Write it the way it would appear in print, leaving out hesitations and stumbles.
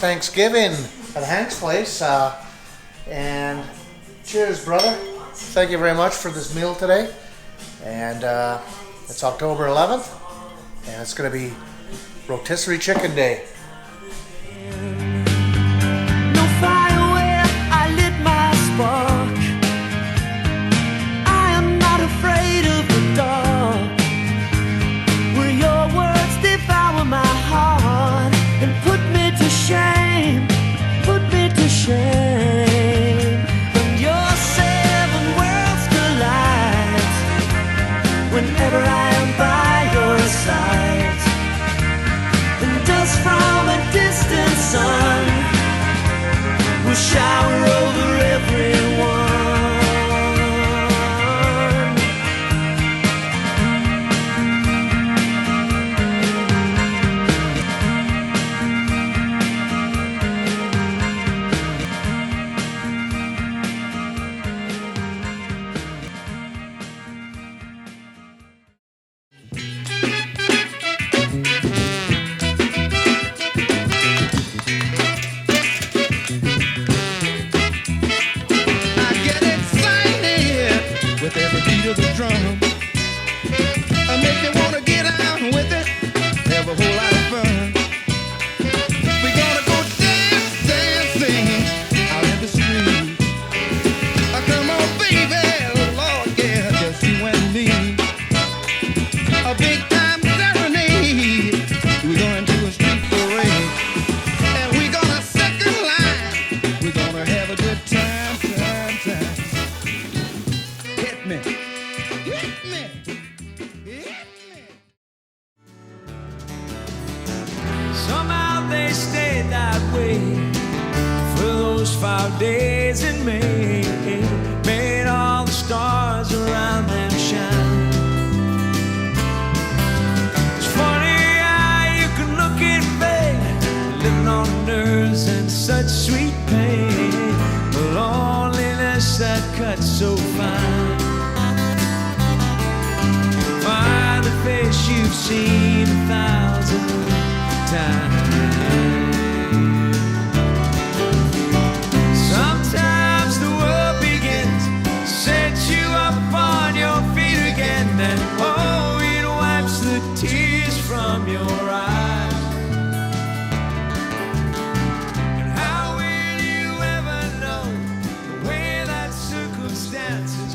Thanksgiving at Hank's place. And cheers, brother. Thank you very much for this meal today. And it's October 11th, and it's going to be Rotisserie Chicken Day. No fire where I lit my spark. I am not afraid of the dark. Will your words devour my heart and put me to shame, put me to shame? When your seven worlds collide, whenever I am by your side, and dust from a distant sun will shower over everyone. With every beat of the drum, make me wanna get out with it, have a whole lot of fun. We gonna go dance, dancing out in the street. Come on, baby, Lord, yeah, just you and me. A big time serenade. We gonna do a street parade, and we gonna second line. We gonna have a good time. Hit me. Somehow they stayed that way for those 5 days in May. Made all the stars around them shine. It's funny how you can look at fate, living on nerves and such sweet pain. The loneliness that cuts so fine. Find the face you've seen 1,000 times. Sometimes the world begins to set you up on your feet again, and oh, it wipes the tears from your eyes. And how will you ever know the way that circumstances